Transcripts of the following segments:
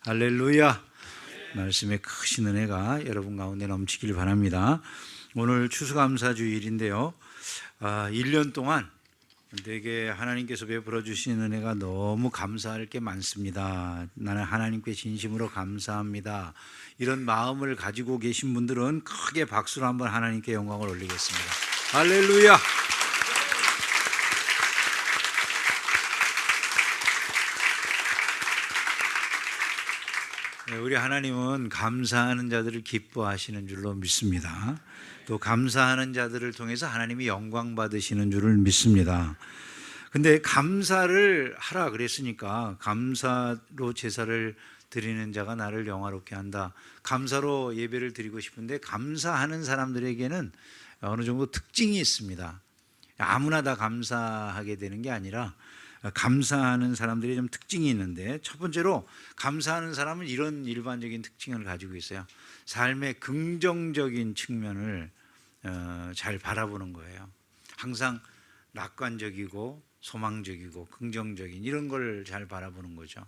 할렐루야. 말씀의 크신 은혜가 여러분 가운데 넘치길 바랍니다. 오늘 추수감사주일인데요. 1년 동안 내게 하나님께서 베풀어 주신 은혜가 너무 감사할 게 많습니다. 나는 하나님께 진심으로 감사합니다. 이런 마음을 가지고 계신 분들은 크게 박수로 한번 하나님께 영광을 올리겠습니다. 할렐루야. 우리 하나님은 감사하는 자들을 기뻐하시는 줄로 믿습니다. 또 감사하는 자들을 통해서 하나님이 영광 받으시는 줄을 믿습니다. 근데 감사를 하라 그랬으니까 감사로 제사를 드리는 자가 나를 영화롭게 한다. 감사로 예배를 드리고 싶은데 감사하는 사람들에게는 어느 정도 특징이 있습니다. 아무나 다 감사하게 되는 게 아니라 감사하는 사람들이 좀 특징이 있는데, 첫 번째로 감사하는 사람은 이런 일반적인 특징을 가지고 있어요. 삶의 긍정적인 측면을 잘 바라보는 거예요. 항상 낙관적이고 소망적이고 긍정적인 이런 걸 잘 바라보는 거죠.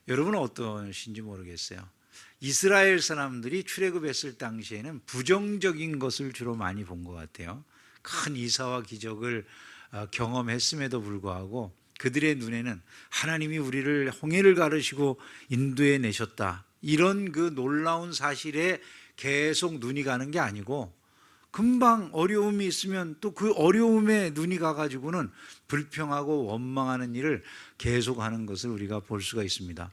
여러분은 어떠신지 모르겠어요. 이스라엘 사람들이 출애굽했을 당시에는 부정적인 것을 주로 많이 본 것 같아요. 큰 이사와 기적을 경험했음에도 불구하고 그들의 눈에는 하나님이 우리를 홍해를 가르시고 인도해 내셨다, 이런 그 놀라운 사실에 계속 눈이 가는 게 아니고, 금방 어려움이 있으면 또 그 어려움에 눈이 가가지고는 불평하고 원망하는 일을 계속하는 것을 우리가 볼 수가 있습니다.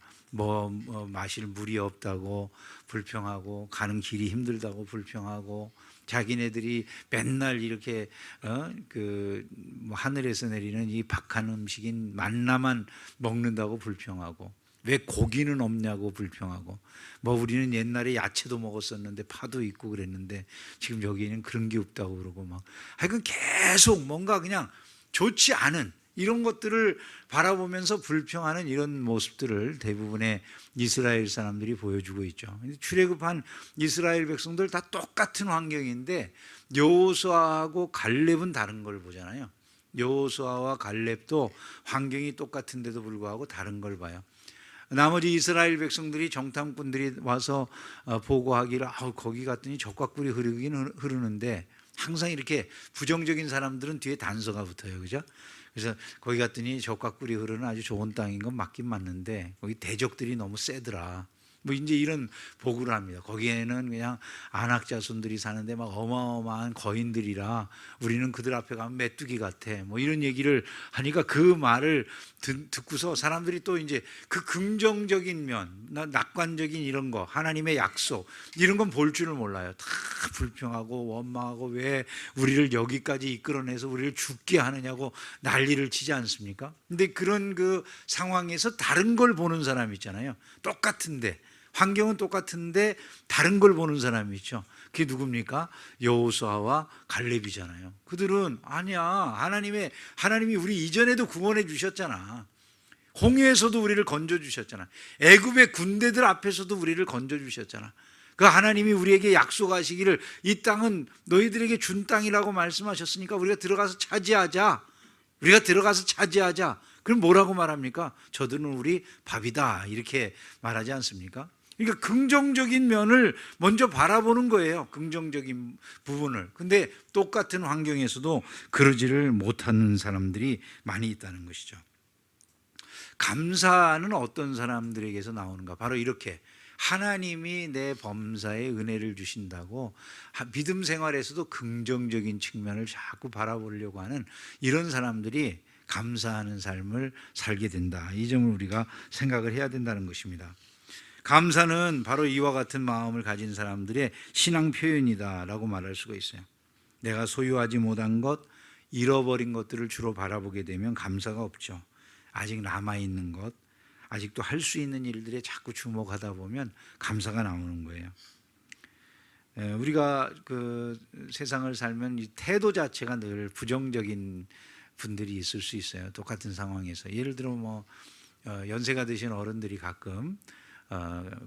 마실 물이 없다고 불평하고, 가는 길이 힘들다고 불평하고, 자기네들이 맨날 이렇게 하늘에서 내리는 이 박한 음식인 만나만 먹는다고 불평하고, 왜 고기는 없냐고 불평하고, 우리는 옛날에 야채도 먹었었는데 파도 있고 그랬는데 지금 여기는 그런 게 없다고 그러고, 하여간 계속 뭔가 그냥 좋지 않은 이런 것들을 바라보면서 불평하는 이런 모습들을 대부분의 이스라엘 사람들이 보여주고 있죠. 출애굽한 이스라엘 백성들 다 똑같은 환경인데 여호수아하고 갈렙은 다른 걸 보잖아요. 여호수아와 갈렙도 환경이 똑같은데도 불구하고 다른 걸 봐요. 나머지 이스라엘 백성들이, 정탐꾼들이 와서 보고하기를 거기 갔더니 젖과 꿀이 흐르는데, 항상 이렇게 부정적인 사람들은 뒤에 단서가 붙어요, 그죠? 그래서 거기 갔더니 젖과 꿀이 흐르는 아주 좋은 땅인 건 맞긴 맞는데 거기 대적들이 너무 세더라, 이제 이런 보고를 합니다. 거기에는 그냥 안악자손들이 사는데 막 어마어마한 거인들이라 우리는 그들 앞에 가면 메뚜기 같아, 이런 얘기를 하니까 그 말을 듣고서 사람들이 또 이제 그 긍정적인 면, 낙관적인 이런 거, 하나님의 약속 이런 건 볼 줄을 몰라요. 다 불평하고 원망하고 왜 우리를 여기까지 이끌어내서 우리를 죽게 하느냐고 난리를 치지 않습니까? 근데 그런 그 상황에서 다른 걸 보는 사람 있잖아요. 똑같은데, 환경은 똑같은데 다른 걸 보는 사람이 있죠. 그게 누굽니까? 여호수아와 갈렙이잖아요. 그들은 아니야, 하나님이 우리 이전에도 구원해 주셨잖아. 홍해에서도 우리를 건져 주셨잖아. 애굽의 군대들 앞에서도 우리를 건져 주셨잖아. 그 하나님이 우리에게 약속하시기를 이 땅은 너희들에게 준 땅이라고 말씀하셨으니까 우리가 들어가서 차지하자. 그럼 뭐라고 말합니까? 저들은 우리 밥이다, 이렇게 말하지 않습니까? 그러니까 긍정적인 면을 먼저 바라보는 거예요. 긍정적인 부분을. 근데 똑같은 환경에서도 그러지를 못하는 사람들이 많이 있다는 것이죠. 감사는 어떤 사람들에게서 나오는가? 바로 이렇게 하나님이 내 범사에 은혜를 주신다고 믿음 생활에서도 긍정적인 측면을 자꾸 바라보려고 하는 이런 사람들이 감사하는 삶을 살게 된다. 이 점을 우리가 생각을 해야 된다는 것입니다. 감사는 바로 이와 같은 마음을 가진 사람들의 신앙 표현이다라고 말할 수가 있어요. 내가 소유하지 못한 것, 잃어버린 것들을 주로 바라보게 되면 감사가 없죠. 아직 남아있는 것, 아직도 할 수 있는 일들에 자꾸 주목하다 보면 감사가 나오는 거예요. 우리가 그 세상을 살면 이 태도 자체가 늘 부정적인 분들이 있을 수 있어요. 똑같은 상황에서. 예를 들어 연세가 드신 어른들이 가끔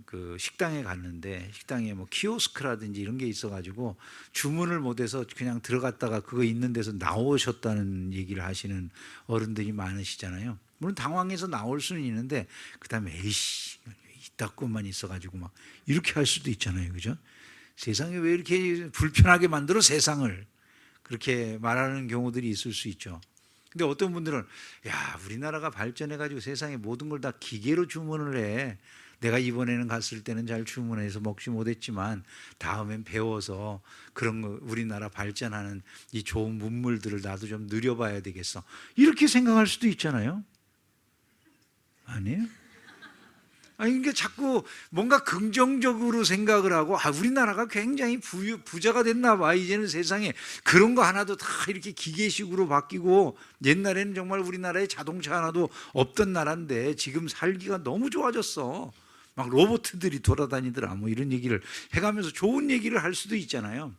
그 식당에 갔는데, 식당에 키오스크라든지 이런 게 있어가지고 주문을 못해서 그냥 들어갔다가 그거 있는 데서 나오셨다는 얘기를 하시는 어른들이 많으시잖아요. 물론 당황해서 나올 수는 있는데 그 다음에 에이씨 이따구만 있어가지고 막 이렇게 할 수도 있잖아요, 그죠? 세상에 왜 이렇게 불편하게 만들어 세상을, 그렇게 말하는 경우들이 있을 수 있죠. 근데 어떤 분들은 야, 우리나라가 발전해가지고 세상에 모든 걸 다 기계로 주문을 해. 내가 이번에는 갔을 때는 잘 주문해서 먹지 못했지만 다음엔 배워서 그런 거 우리나라 발전하는 이 좋은 문물들을 나도 좀 누려봐야 되겠어. 이렇게 생각할 수도 있잖아요. 아니에요? 아니, 그러니까 자꾸 뭔가 긍정적으로 생각을 하고, 우리나라가 굉장히 부자가 됐나 봐. 이제는 세상에 그런 거 하나도 다 이렇게 기계식으로 바뀌고, 옛날에는 정말 우리나라에 자동차 하나도 없던 나라인데 지금 살기가 너무 좋아졌어. 막 로봇들이 돌아다니더라. 뭐 이런 얘기를 해가면서 좋은 얘기를 할 수도 있잖아요.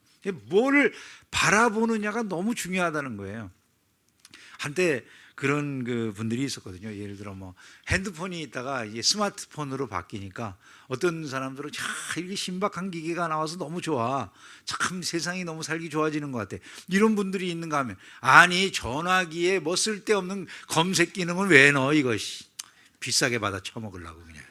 뭘 바라보느냐가 너무 중요하다는 거예요. 한때 그런 그 분들이 있었거든요. 예를 들어 뭐 핸드폰이 있다가 이게 스마트폰으로 바뀌니까 어떤 사람들은 이게 신박한 기계가 나와서 너무 좋아. 참 세상이 너무 살기 좋아지는 것 같아. 이런 분들이 있는가 하면, 아니 전화기에 뭐 쓸데없는 검색 기능은 왜 넣어 이것이, 비싸게 받아 처먹으려고 그냥.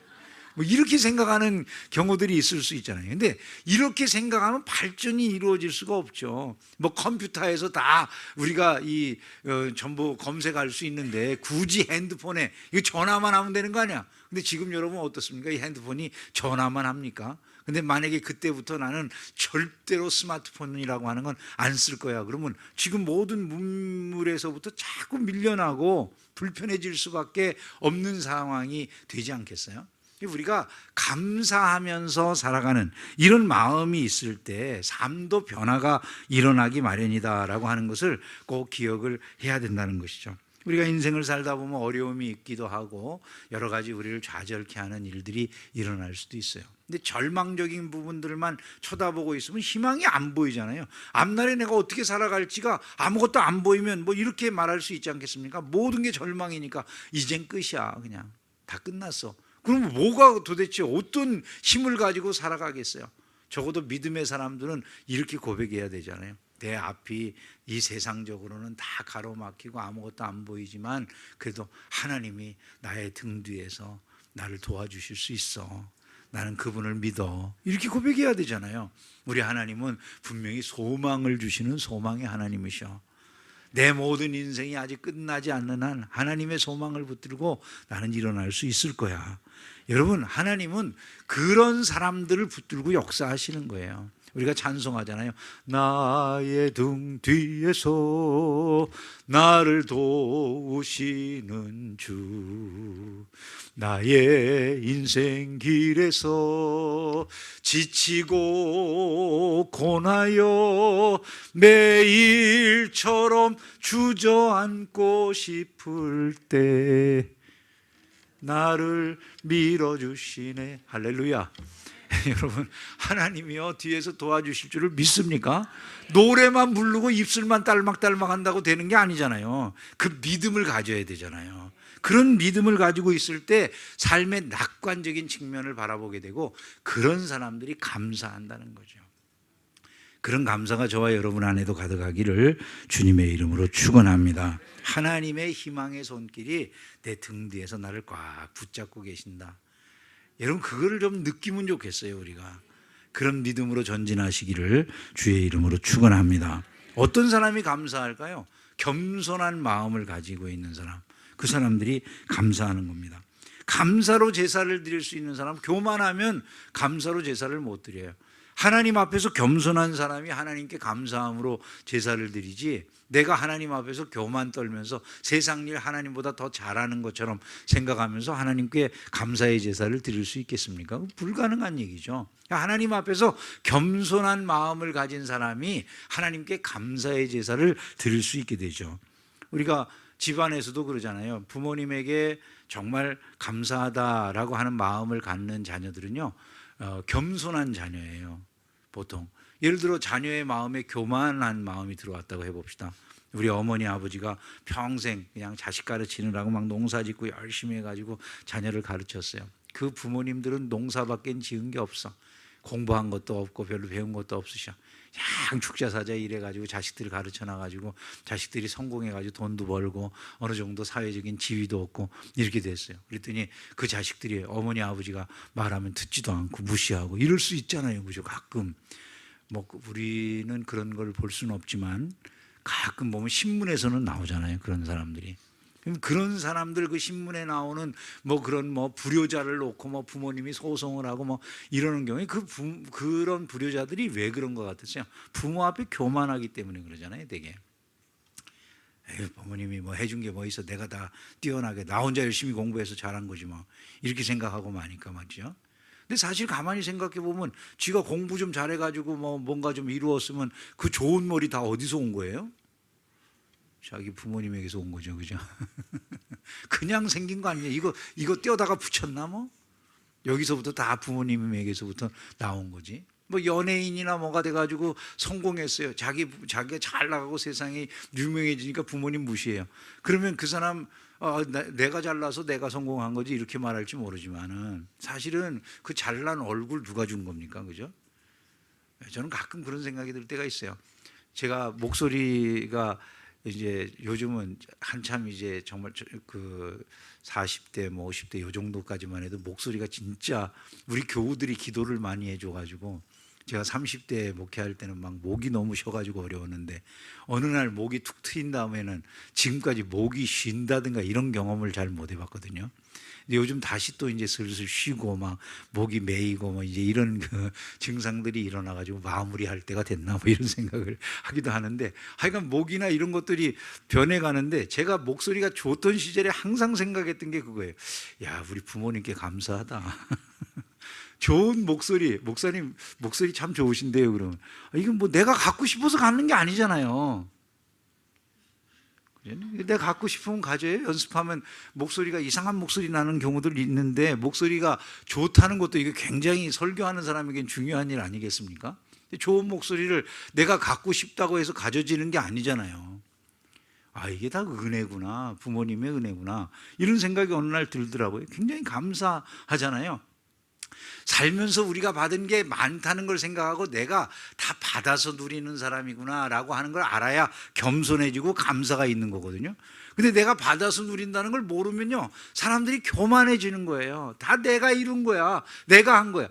뭐 이렇게 생각하는 경우들이 있을 수 있잖아요. 근데 이렇게 생각하면 발전이 이루어질 수가 없죠. 뭐 컴퓨터에서 다 우리가 전부 검색할 수 있는데 굳이 핸드폰에 이거 전화만 하면 되는 거 아니야? 근데 지금 여러분 어떻습니까? 이 핸드폰이 전화만 합니까? 근데 만약에 그때부터 나는 절대로 스마트폰이라고 하는 건 안 쓸 거야, 그러면 지금 모든 문물에서부터 자꾸 밀려나고 불편해질 수밖에 없는 상황이 되지 않겠어요? 우리가 감사하면서 살아가는 이런 마음이 있을 때 삶도 변화가 일어나기 마련이다라고 하는 것을 꼭 기억을 해야 된다는 것이죠. 우리가 인생을 살다 보면 어려움이 있기도 하고 여러 가지 우리를 좌절케 하는 일들이 일어날 수도 있어요. 근데 절망적인 부분들만 쳐다보고 있으면 희망이 안 보이잖아요. 앞날에 내가 어떻게 살아갈지가 아무것도 안 보이면 뭐 이렇게 말할 수 있지 않겠습니까? 모든 게 절망이니까 이젠 끝이야, 그냥 다 끝났어. 그럼 뭐가 도대체 어떤 힘을 가지고 살아가겠어요? 적어도 믿음의 사람들은 이렇게 고백해야 되잖아요. 내 앞이 이 세상적으로는 다 가로막히고 아무것도 안 보이지만 그래도 하나님이 나의 등 뒤에서 나를 도와주실 수 있어. 나는 그분을 믿어. 이렇게 고백해야 되잖아요. 우리 하나님은 분명히 소망을 주시는 소망의 하나님이셔. 내 모든 인생이 아직 끝나지 않는 한 하나님의 소망을 붙들고 나는 일어날 수 있을 거야. 여러분, 하나님은 그런 사람들을 붙들고 역사하시는 거예요. 우리가 찬송하잖아요. 나의 등 뒤에서 나를 도우시는 주, 나의 인생 길에서 지치고 고나여 매일처럼 주저앉고 싶을 때 나를 밀어주시네. 할렐루야. 여러분, 하나님이요 뒤에서 도와주실 줄을 믿습니까? 노래만 부르고 입술만 딸막딸막 한다고 되는 게 아니잖아요. 그 믿음을 가져야 되잖아요. 그런 믿음을 가지고 있을 때 삶의 낙관적인 측면을 바라보게 되고 그런 사람들이 감사한다는 거죠. 그런 감사가 저와 여러분 안에도 가득하기를 주님의 이름으로 축원합니다. 하나님의 희망의 손길이 내 등 뒤에서 나를 꽉 붙잡고 계신다. 여러분, 그거를 좀 느끼면 좋겠어요. 우리가 그런 믿음으로 전진하시기를 주의 이름으로 축원합니다. 어떤 사람이 감사할까요? 겸손한 마음을 가지고 있는 사람, 그 사람들이 감사하는 겁니다. 감사로 제사를 드릴 수 있는 사람, 교만하면 감사로 제사를 못 드려요. 하나님 앞에서 겸손한 사람이 하나님께 감사함으로 제사를 드리지, 내가 하나님 앞에서 교만 떨면서 세상 일 하나님보다 더 잘하는 것처럼 생각하면서 하나님께 감사의 제사를 드릴 수 있겠습니까? 불가능한 얘기죠. 하나님 앞에서 겸손한 마음을 가진 사람이 하나님께 감사의 제사를 드릴 수 있게 되죠. 우리가 집안에서도 그러잖아요. 부모님에게 정말 감사하다라고 하는 마음을 갖는 자녀들은요, 겸손한 자녀예요. 보통 예를 들어 자녀의 마음에 교만한 마음이 들어왔다고 해봅시다. 우리 어머니 아버지가 평생 그냥 자식 가르치느라고 막 농사짓고 열심히 해가지고 자녀를 가르쳤어요. 그 부모님들은 농사밖에 지은 게 없어. 공부한 것도 없고 별로 배운 것도 없으셔. 양축자사자 일해가지고 자식들 가르쳐놔가지고 자식들이 성공해가지고 돈도 벌고 어느 정도 사회적인 지위도 얻고 이렇게 됐어요. 그랬더니 그 자식들이 어머니 아버지가 말하면 듣지도 않고 무시하고 이럴 수 있잖아요. 그죠? 가끔 뭐 우리는 그런 걸 볼 수는 없지만 가끔 보면 신문에서는 나오잖아요. 그런 사람들이. 그런 사람들 그 신문에 나오는 뭐 그런 뭐 불효자를 놓고 뭐 부모님이 소송을 하고 뭐 이러는 경우에 그런 불효자들이 왜 그런 것 같았어요? 부모 앞에 교만하기 때문에 그러잖아요. 되게 에휴, 부모님이 뭐 해준 게 뭐 있어, 내가 다 뛰어나게 나 혼자 열심히 공부해서 잘한 거지 뭐 이렇게 생각하고 마니까 말이죠. 근데 사실 가만히 생각해 보면 지가 공부 좀 잘해가지고 뭐 뭔가 좀 이루었으면 그 좋은 머리 다 어디서 온 거예요? 자기 부모님에게서 온 거죠, 그죠? 그냥 생긴 거 아니에요? 이거 떼어다가 붙였나 뭐? 여기서부터 다 부모님에게서부터 나온 거지. 뭐 연예인이나 뭐가 돼가지고 성공했어요. 자기가 잘 나가고 세상에 유명해지니까 부모님 무시해요. 그러면 그 사람 내가 잘나서 내가 성공한 거지 이렇게 말할지 모르지만은 사실은 그 잘난 얼굴 누가 준 겁니까, 그죠? 저는 가끔 그런 생각이 들 때가 있어요. 제가 목소리가 이제 요즘은 한참 이제 정말 그 40대 뭐 50대 요 정도까지만 해도 목소리가 진짜 우리 교우들이 기도를 많이 해줘가지고 제가 30대 목회할 때는 막 목이 너무 쉬어가지고 어려웠는데 어느 날 목이 툭 트인 다음에는 지금까지 목이 쉰다든가 이런 경험을 잘 못 해봤거든요. 근데 요즘 다시 또 이제 슬슬 쉬고 막 목이 메이고 뭐 이제 이런 그 증상들이 일어나가지고 마무리할 때가 됐나 뭐 이런 생각을 하기도 하는데 하여간 목이나 이런 것들이 변해가는데 제가 목소리가 좋던 시절에 항상 생각했던 게 그거예요. 야, 우리 부모님께 감사하다. 좋은 목사님 목소리 참 좋으신데요. 그러면 이건 뭐 내가 갖고 싶어서 갖는 게 아니잖아요. 내가 갖고 싶으면 가져요. 연습하면 목소리가 이상한 목소리 나는 경우들 있는데 목소리가 좋다는 것도 이게 굉장히 설교하는 사람에겐 중요한 일 아니겠습니까? 좋은 목소리를 내가 갖고 싶다고 해서 가져지는 게 아니잖아요. 아, 이게 다 은혜구나, 부모님의 은혜구나, 이런 생각이 어느 날 들더라고요. 굉장히 감사하잖아요. 살면서 우리가 받은 게 많다는 걸 생각하고 내가 다 받아서 누리는 사람이구나 라고 하는 걸 알아야 겸손해지고 감사가 있는 거거든요. 근데 내가 받아서 누린다는 걸 모르면요, 사람들이 교만해지는 거예요. 다 내가 이룬 거야, 내가 한 거야.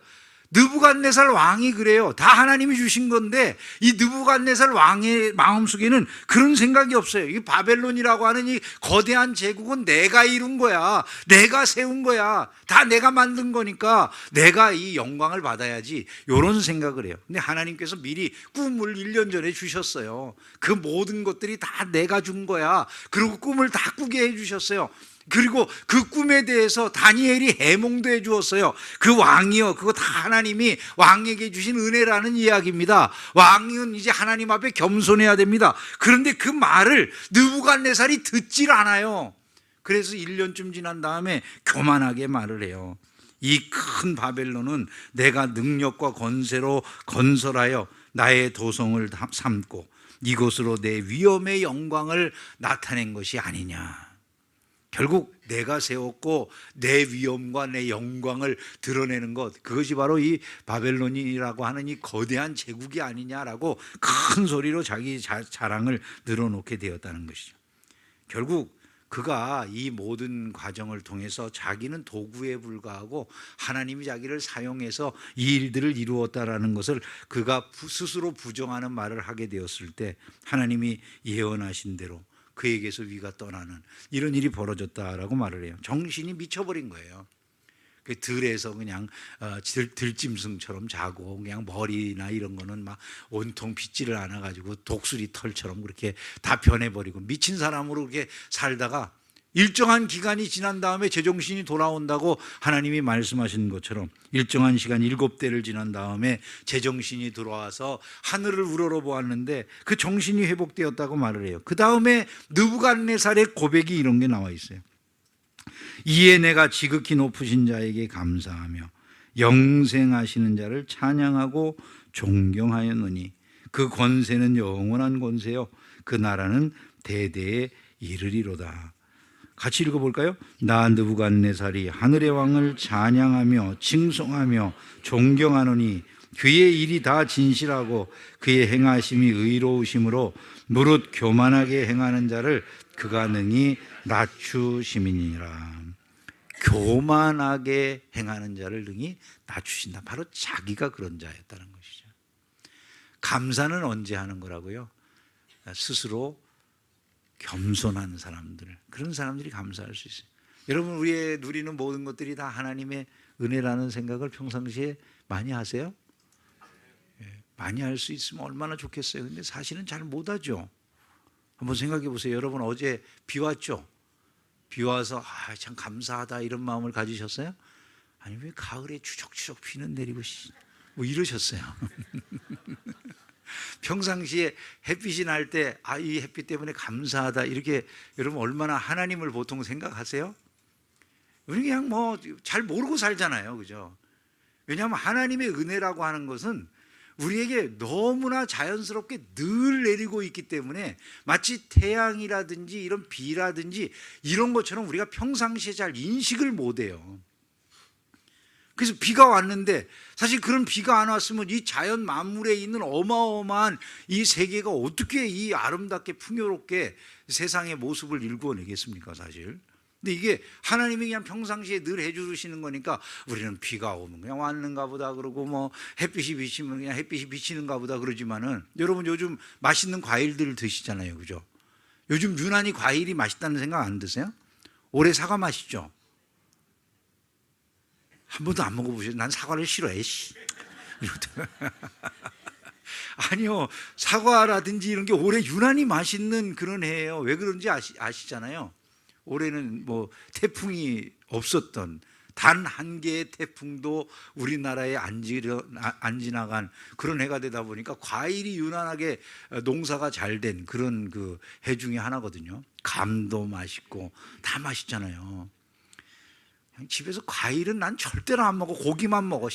느부갓네살 왕이 그래요. 다 하나님이 주신 건데 이 느부갓네살 왕의 마음속에는 그런 생각이 없어요. 이 바벨론이라고 하는 이 거대한 제국은 내가 이룬 거야, 내가 세운 거야, 다 내가 만든 거니까 내가 이 영광을 받아야지, 이런 생각을 해요. 근데 하나님께서 미리 꿈을 1년 전에 주셨어요. 그 모든 것들이 다 내가 준 거야. 그리고 꿈을 다 꾸게 해주셨어요. 그리고 그 꿈에 대해서 다니엘이 해몽도 해 주었어요. 그 왕이요, 그거 다 하나님이 왕에게 주신 은혜라는 이야기입니다. 왕은 이제 하나님 앞에 겸손해야 됩니다. 그런데 그 말을 느부갓네살이 듣질 않아요. 그래서 1년쯤 지난 다음에 교만하게 말을 해요. 이 큰 바벨론은 내가 능력과 권세로 건설하여 나의 도성을 삼고 이곳으로 내 위엄의 영광을 나타낸 것이 아니냐. 결국 내가 세웠고 내 위엄과 내 영광을 드러내는 것, 그것이 바로 이 바벨론이라고 하는 이 거대한 제국이 아니냐라고 큰 소리로 자기 자랑을 늘어놓게 되었다는 것이죠. 결국 그가 이 모든 과정을 통해서 자기는 도구에 불과하고 하나님이 자기를 사용해서 이 일들을 이루었다라는 것을 그가 스스로 부정하는 말을 하게 되었을 때 하나님이 예언하신 대로 그에게서 위가 떠나는 이런 일이 벌어졌다라고 말을 해요. 정신이 미쳐버린 거예요. 그 들에서 그냥 들짐승처럼 자고 그냥 머리나 이런 거는 막 온통 빗지를 않아가지고 독수리 털처럼 그렇게 다 변해버리고 미친 사람으로 그렇게 살다가 일정한 기간이 지난 다음에 제정신이 돌아온다고 하나님이 말씀하신 것처럼 일정한 시간 7대를 지난 다음에 제정신이 들어와서 하늘을 우러러보았는데 그 정신이 회복되었다고 말을 해요. 그 다음에 느부갓네살의 고백이 이런 게 나와 있어요. 이에 내가 지극히 높으신 자에게 감사하며 영생하시는 자를 찬양하고 존경하였노니 그 권세는 영원한 권세요 그 나라는 대대에 이르리로다. 같이 읽어볼까요? 나 느부갓네살이 하늘의 왕을 찬양하며 칭송하며 존경하노니 그의 일이 다 진실하고 그의 행하심이 의로우심으로 무릇 교만하게 행하는 자를 그가 능히 낮추심이니라. 교만하게 행하는 자를 능히 낮추신다. 바로 자기가 그런 자였다는 것이죠. 감사는 언제 하는 거라고요? 스스로 겸손한 사람들, 그런 사람들이 감사할 수 있어요. 여러분, 우리의 누리는 모든 것들이 다 하나님의 은혜라는 생각을 평상시에 많이 하세요? 많이 할 수 있으면 얼마나 좋겠어요. 근데 사실은 잘 못하죠. 한번 생각해 보세요. 여러분, 어제 비 왔죠? 비 와서 참 감사하다 이런 마음을 가지셨어요? 아니, 왜 가을에 추적추적 비는 내리고 뭐 이러셨어요? 평상시에 햇빛이 날 때 이 햇빛 때문에 감사하다 이렇게 여러분 얼마나 하나님을 보통 생각하세요? 우리 그냥 뭐 잘 모르고 살잖아요, 그죠? 왜냐하면 하나님의 은혜라고 하는 것은 우리에게 너무나 자연스럽게 늘 내리고 있기 때문에 마치 태양이라든지 이런 비라든지 이런 것처럼 우리가 평상시에 잘 인식을 못해요. 그래서 비가 왔는데 사실 그런 비가 안 왔으면 이 자연 만물에 있는 어마어마한 이 세계가 어떻게 이 아름답게 풍요롭게 세상의 모습을 일구어내겠습니까, 사실. 근데 이게 하나님이 그냥 평상시에 늘 해주시는 거니까 우리는 비가 오면 그냥 왔는가 보다 그러고 뭐 햇빛이 비치면 그냥 햇빛이 비치는가 보다 그러지만은 여러분 요즘 맛있는 과일들을 드시잖아요, 그죠? 요즘 유난히 과일이 맛있다는 생각 안 드세요? 올해 사과 맛있죠? 한 번도 안 먹어보셨어요? 난 사과를 싫어해. 아니요, 사과라든지 이런 게 올해 유난히 맛있는 그런 해예요. 왜 그런지 아시잖아요. 올해는 뭐 태풍이 없었던 단 한 개의 태풍도 우리나라에 안 지나간 그런 해가 되다 보니까 과일이 유난하게 농사가 잘 된 그런 그 해 중에 하나거든요. 감도 맛있고 다 맛있잖아요. 집에서 과일은 난 절대로 안 먹어. 고기만 먹어.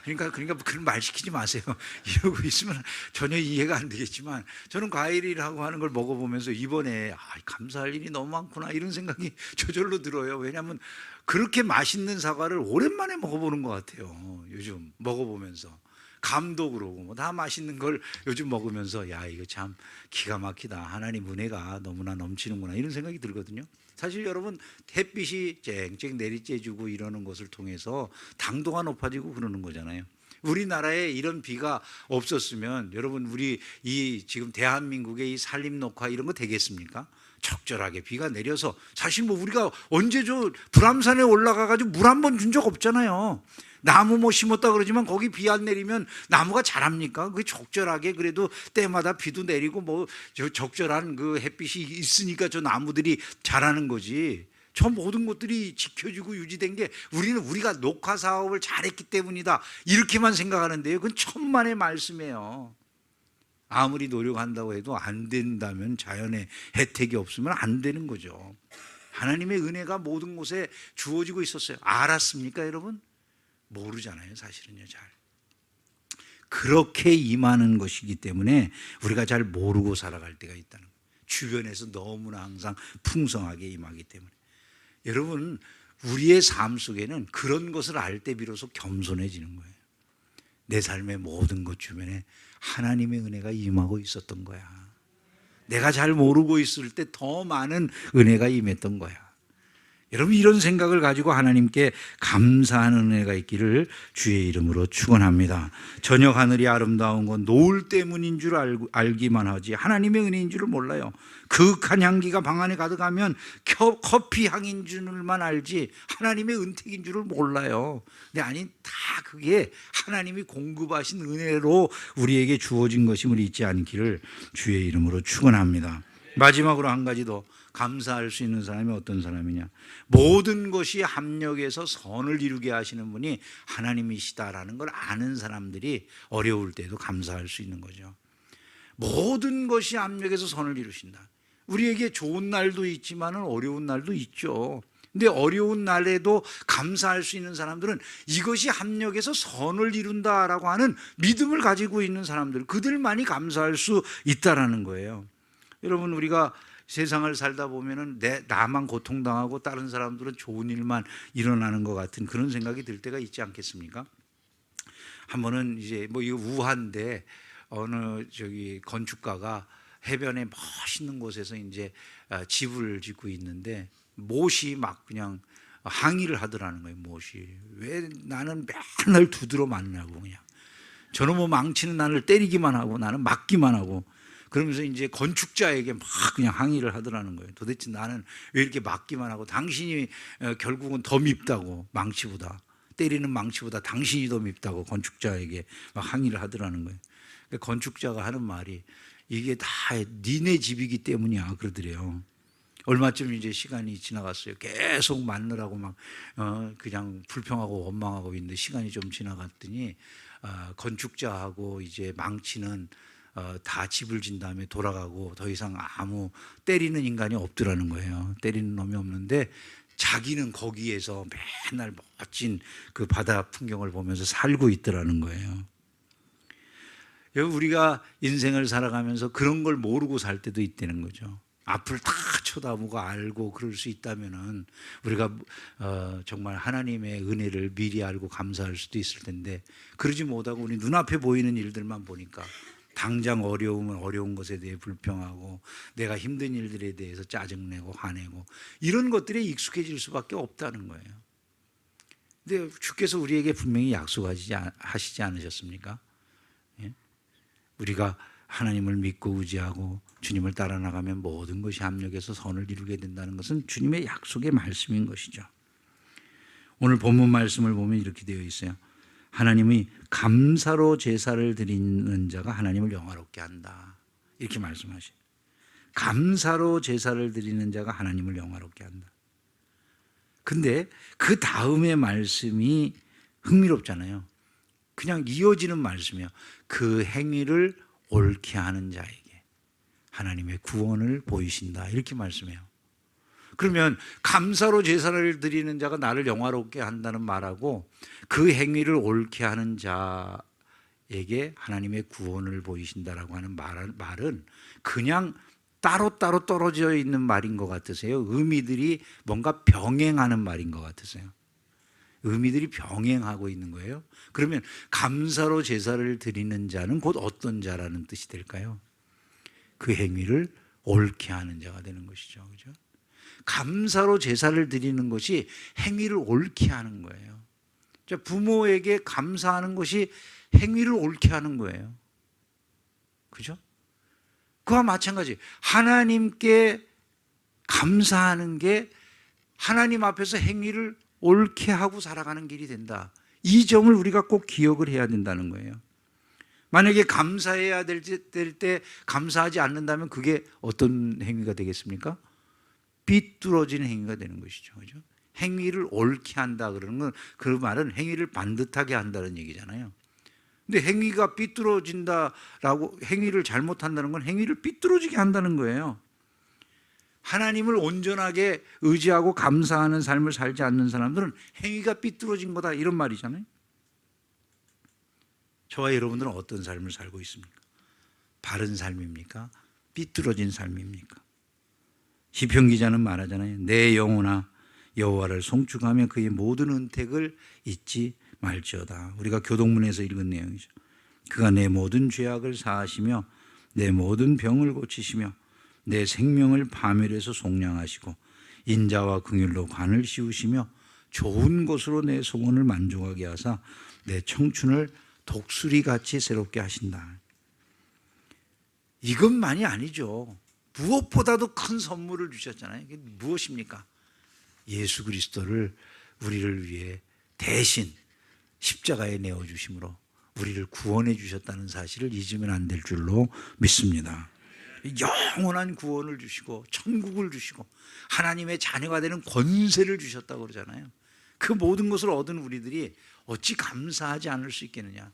그러니까 그런 말 시키지 마세요. 이러고 있으면 전혀 이해가 안 되겠지만 저는 과일이라고 하는 걸 먹어보면서 이번에 감사할 일이 너무 많구나 이런 생각이 저절로 들어요. 왜냐하면 그렇게 맛있는 사과를 오랜만에 먹어보는 것 같아요. 요즘 먹어보면서 감도 그러고 뭐 다 맛있는 걸 요즘 먹으면서 야, 이거 참 기가 막히다. 하나님 은혜가 너무나 넘치는구나 이런 생각이 들거든요. 사실 여러분, 햇빛이 쨍쨍 내리쬐주고 이러는 것을 통해서 당도가 높아지고 그러는 거잖아요. 우리나라에 이런 비가 없었으면 여러분, 우리 이 지금 대한민국의 이 산림 녹화 이런 거 되겠습니까? 적절하게 비가 내려서 사실 뭐 우리가 언제 불암산에 올라가 가지고 물 한 번 준 적 없잖아요. 나무 뭐 심었다 그러지만 거기 비 안 내리면 나무가 자랍니까? 그 적절하게 그래도 때마다 비도 내리고 뭐 적절한 그 햇빛이 있으니까 저 나무들이 자라는 거지. 저 모든 것들이 지켜지고 유지된 게 우리가 녹화 사업을 잘했기 때문이다 이렇게만 생각하는데요. 그건 천만의 말씀이에요. 아무리 노력한다고 해도 안 된다면 자연의 혜택이 없으면 안 되는 거죠. 하나님의 은혜가 모든 곳에 주어지고 있었어요. 알았습니까, 여러분? 모르잖아요, 사실은요. 잘 그렇게 임하는 것이기 때문에 우리가 잘 모르고 살아갈 때가 있다는 거예요. 주변에서 너무나 항상 풍성하게 임하기 때문에. 여러분, 우리의 삶 속에는 그런 것을 알 때 비로소 겸손해지는 거예요. 내 삶의 모든 것 주변에 하나님의 은혜가 임하고 있었던 거야. 내가 잘 모르고 있을 때 더 많은 은혜가 임했던 거야. 여러분, 이런 생각을 가지고 하나님께 감사하는 은혜가 있기를 주의 이름으로 축원합니다. 저녁 하늘이 아름다운 건 노을 때문인 줄 알기만 하지 하나님의 은혜인 줄을 몰라요. 그윽한 향기가 방 안에 가득하면 커피 향인 줄만 알지 하나님의 은택인 줄을 몰라요. 근데 아니, 다 그게 하나님이 공급하신 은혜로 우리에게 주어진 것임을 잊지 않기를 주의 이름으로 축원합니다. 마지막으로 한 가지 더 감사할 수 있는 사람이 어떤 사람이냐? 모든 것이 합력해서 선을 이루게 하시는 분이 하나님이시다라는 걸 아는 사람들이 어려울 때도 감사할 수 있는 거죠. 모든 것이 합력해서 선을 이루신다. 우리에게 좋은 날도 있지만 어려운 날도 있죠. 근데 어려운 날에도 감사할 수 있는 사람들은 이것이 합력해서 선을 이룬다라고 하는 믿음을 가지고 있는 사람들, 그들만이 감사할 수 있다라는 거예요. 여러분, 우리가 세상을 살다 보면은 나만 고통당하고 다른 사람들은 좋은 일만 일어나는 것 같은 그런 생각이 들 때가 있지 않겠습니까? 한 번은 이제 뭐 이거 우한데 어느 저기 건축가가 해변에 멋있는 곳에서 이제 집을 짓고 있는데 못이 막 그냥 항의를 하더라는 거예요. 못이 왜 나는 맨날 두드러 맞냐고, 그냥 저놈의 망치는 나를 때리기만 하고 나는 맞기만 하고, 그러면서 이제 건축자에게 막 그냥 항의를 하더라는 거예요. 도대체 나는 왜 이렇게 맞기만 하고, 당신이 결국은 더 밉다고, 망치보다, 때리는 망치보다 당신이 더 밉다고 건축자에게 막 항의를 하더라는 거예요. 그러니까 건축자가 하는 말이 이게 다 니네 집이기 때문이야 그러더래요. 얼마쯤 이제 시간이 지나갔어요. 계속 맞느라고 막 그냥 불평하고 원망하고 있는데, 시간이 좀 지나갔더니 건축자하고 이제 망치는 다 집을 진 다음에 돌아가고 더 이상 아무 때리는 인간이 없더라는 거예요. 때리는 놈이 없는데 자기는 거기에서 맨날 멋진 그 바다 풍경을 보면서 살고 있더라는 거예요. 우리가 인생을 살아가면서 그런 걸 모르고 살 때도 있다는 거죠. 앞을 다 쳐다보고 알고 그럴 수 있다면은 우리가 정말 하나님의 은혜를 미리 알고 감사할 수도 있을 텐데, 그러지 못하고 우리 눈앞에 보이는 일들만 보니까 당장 어려우면 어려운 것에 대해 불평하고, 내가 힘든 일들에 대해서 짜증내고 화내고, 이런 것들에 익숙해질 수밖에 없다는 거예요. 근데 주께서 우리에게 분명히 약속하시지 않으셨습니까? 예? 우리가 하나님을 믿고 의지하고 주님을 따라 나가면 모든 것이 합력해서 선을 이루게 된다는 것은 주님의 약속의 말씀인 것이죠. 오늘 본문 말씀을 보면 이렇게 되어 있어요. 하나님이 감사로 제사를 드리는 자가 하나님을 영화롭게 한다, 이렇게 말씀하셔요. 감사로 제사를 드리는 자가 하나님을 영화롭게 한다. 근데 그 다음의 말씀이 흥미롭잖아요. 그냥 이어지는 말씀이에요. 그 행위를 옳게 하는 자에게 하나님의 구원을 보이신다, 이렇게 말씀해요. 그러면 감사로 제사를 드리는 자가 나를 영화롭게 한다는 말하고, 그 행위를 옳게 하는 자에게 하나님의 구원을 보이신다라고 하는 말은 그냥 따로따로 떨어져 있는 말인 것 같으세요? 의미들이 뭔가 병행하는 말인 것 같으세요? 의미들이 병행하고 있는 거예요. 그러면 감사로 제사를 드리는 자는 곧 어떤 자라는 뜻이 될까요? 그 행위를 옳게 하는 자가 되는 것이죠. 그죠? 감사로 제사를 드리는 것이 행위를 옳게 하는 거예요. 부모에게 감사하는 것이 행위를 옳게 하는 거예요. 그죠? 그와 마찬가지, 하나님께 감사하는 게 하나님 앞에서 행위를 옳게 하고 살아가는 길이 된다. 이 점을 우리가 꼭 기억을 해야 된다는 거예요. 만약에 감사해야 될 때 감사하지 않는다면 그게 어떤 행위가 되겠습니까? 삐뚤어진 행위가 되는 것이죠. 그죠? 행위를 옳게 한다 그러는 건, 그 말은 행위를 반듯하게 한다는 얘기잖아요. 근데 행위가 삐뚤어진다라고, 행위를 잘못한다는 건 행위를 삐뚤어지게 한다는 거예요. 하나님을 온전하게 의지하고 감사하는 삶을 살지 않는 사람들은 행위가 삐뚤어진 거다, 이런 말이잖아요. 저와 여러분들은 어떤 삶을 살고 있습니까? 바른 삶입니까? 삐뚤어진 삶입니까? 시편 기자는 말하잖아요. 내 영혼아 여호와를 송축하며 그의 모든 은택을 잊지 말지어다. 우리가 교동문에서 읽은 내용이죠. 그가 내 모든 죄악을 사하시며 내 모든 병을 고치시며 내 생명을 파멸해서 속량하시고 인자와 긍휼로 관을 씌우시며 좋은 것으로 내 소원을 만족하게 하사 내 청춘을 독수리같이 새롭게 하신다. 이것만이 아니죠. 무엇보다도 큰 선물을 주셨잖아요. 이게 무엇입니까? 예수 그리스도를 우리를 위해 대신 십자가에 내어주심으로 우리를 구원해 주셨다는 사실을 잊으면 안 될 줄로 믿습니다. 영원한 구원을 주시고 천국을 주시고 하나님의 자녀가 되는 권세를 주셨다고 그러잖아요. 그 모든 것을 얻은 우리들이 어찌 감사하지 않을 수 있겠느냐.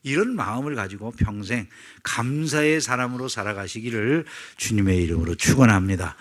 이런 마음을 가지고 평생 감사의 사람으로 살아가시기를 주님의 이름으로 축원합니다.